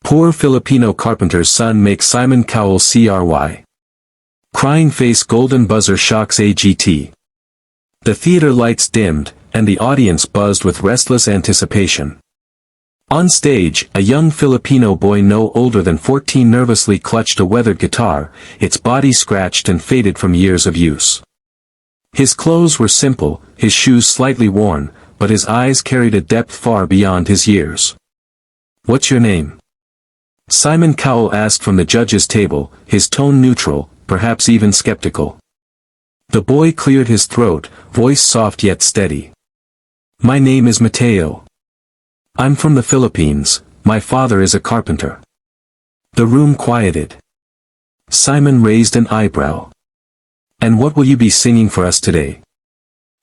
Poor Filipino Carpenter's son makes Simon Cowell cry. Crying face golden buzzer shocks AGT. The theater lights dimmed, and the audience buzzed with restless anticipation. On stage, a young Filipino boy no older than 14 nervously clutched a weathered guitar, its body scratched and faded from years of use. His clothes were simple, his shoes slightly worn, but his eyes carried a depth far beyond his years. "What's your name?" Simon Cowell asked from the judge's table, his tone neutral, perhaps even skeptical. The boy cleared his throat, voice soft yet steady. "My name is Mateo. I'm from the Philippines, my father is a carpenter." The room quieted. Simon raised an eyebrow. "And what will you be singing for us today?"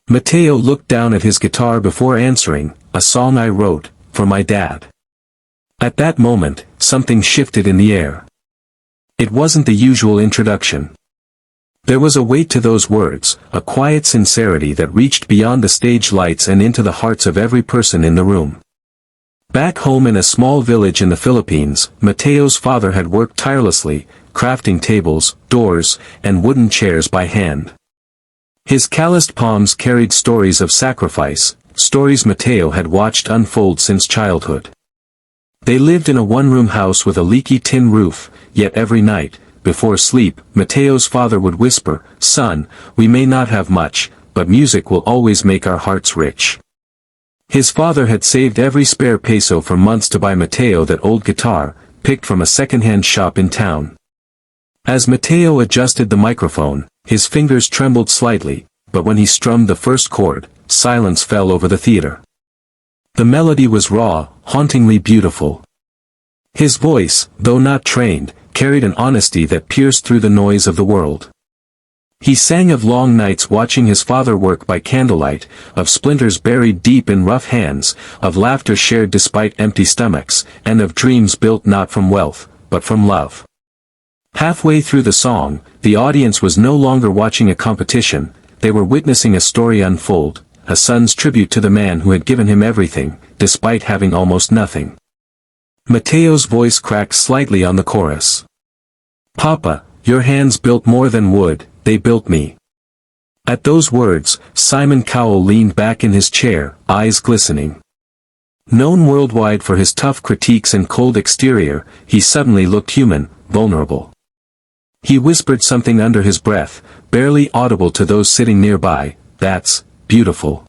Mateo looked down at his guitar before answering, "A song I wrote, for my dad." At that moment, something shifted in the air. It wasn't the usual introduction. There was a weight to those words, a quiet sincerity that reached beyond the stage lights and into the hearts of every person in the room. Back home in a small village in the Philippines, Mateo's father had worked tirelessly, crafting tables, doors, and wooden chairs by hand. His calloused palms carried stories of sacrifice, stories Mateo had watched unfold since childhood. They lived in a one-room house with a leaky tin roof, yet every night, before sleep, Mateo's father would whisper, "Son, we may not have much, but music will always make our hearts rich." His father had saved every spare peso for months to buy Mateo that old guitar, picked from a second-hand shop in town. As Mateo adjusted the microphone, his fingers trembled slightly, but when he strummed the first chord, silence fell over the theater. The melody was raw, hauntingly beautiful. His voice, though not trained, carried an honesty that pierced through the noise of the world. He sang of long nights watching his father work by candlelight, of splinters buried deep in rough hands, of laughter shared despite empty stomachs, and of dreams built not from wealth, but from love. Halfway through the song, the audience was no longer watching a competition, they were witnessing a story unfold, a son's tribute to the man who had given him everything, despite having almost nothing. Mateo's voice cracked slightly on the chorus. "Papa, your hands built more than wood, they built me." At those words, Simon Cowell leaned back in his chair, eyes glistening. Known worldwide for his tough critiques and cold exterior, he suddenly looked human, vulnerable. He whispered something under his breath, barely audible to those sitting nearby, "That's beautiful."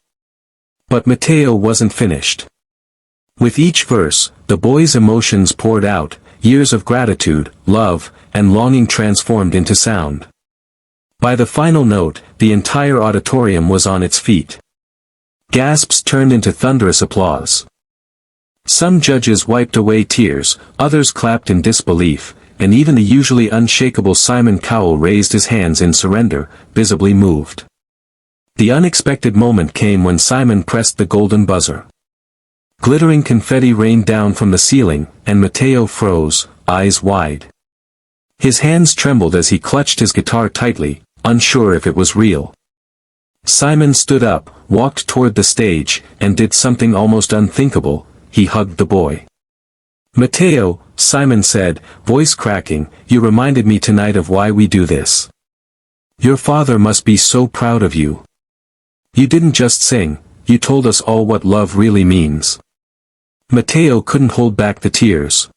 But Mateo wasn't finished. With each verse, the boy's emotions poured out, years of gratitude, love, and longing transformed into sound. By the final note, the entire auditorium was on its feet. Gasps turned into thunderous applause. Some judges wiped away tears, others clapped in disbelief, and even the usually unshakable Simon Cowell raised his hands in surrender, visibly moved. The unexpected moment came when Simon pressed the golden buzzer. Glittering confetti rained down from the ceiling, and Mateo froze, eyes wide. His hands trembled as he clutched his guitar tightly, unsure if it was real. Simon stood up, walked toward the stage, and did something almost unthinkable, he hugged the boy. "Mateo," Simon said, voice cracking, "you reminded me tonight of why we do this. Your father must be so proud of you. You didn't just sing, you told us all what love really means." Mateo couldn't hold back the tears.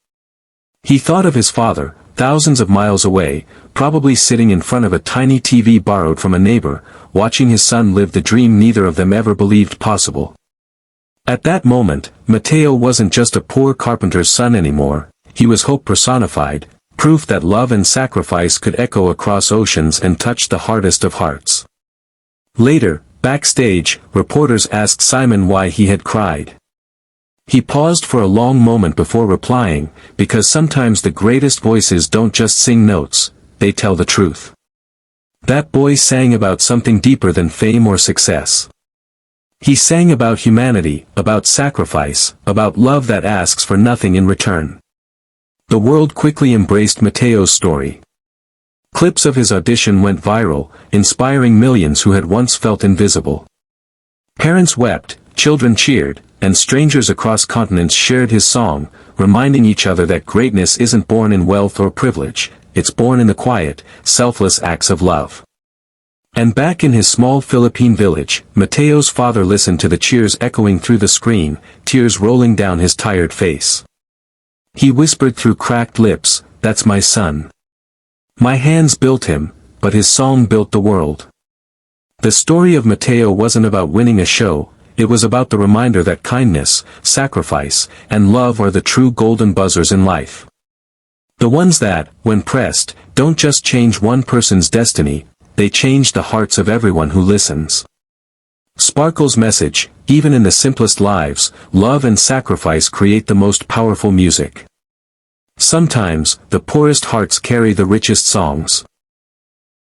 He thought of his father, thousands of miles away, probably sitting in front of a tiny TV borrowed from a neighbor, watching his son live the dream neither of them ever believed possible. At that moment, Mateo wasn't just a poor carpenter's son anymore, he was hope personified, proof that love and sacrifice could echo across oceans and touch the hardest of hearts. Later, backstage, reporters asked Simon why he had cried. He paused for a long moment before replying, because sometimes the greatest voices don't just sing notes, they tell the truth. That boy sang about something deeper than fame or success. He sang about humanity, about sacrifice, about love that asks for nothing in return. The world quickly embraced Mateo's story. Clips of his audition went viral, inspiring millions who had once felt invisible. Parents wept, children cheered, and strangers across continents shared his song, reminding each other that greatness isn't born in wealth or privilege, it's born in the quiet, selfless acts of love. And back in his small Philippine village, Mateo's father listened to the cheers echoing through the screen, tears rolling down his tired face. He whispered through cracked lips, "That's my son. My hands built him, but his song built the world." The story of Mateo wasn't about winning a show, it was about the reminder that kindness, sacrifice, and love are the true golden buzzers in life. The ones that, when pressed, don't just change one person's destiny, they change the hearts of everyone who listens. Sparkle's message: even in the simplest lives, love and sacrifice create the most powerful music. Sometimes, the poorest hearts carry the richest songs.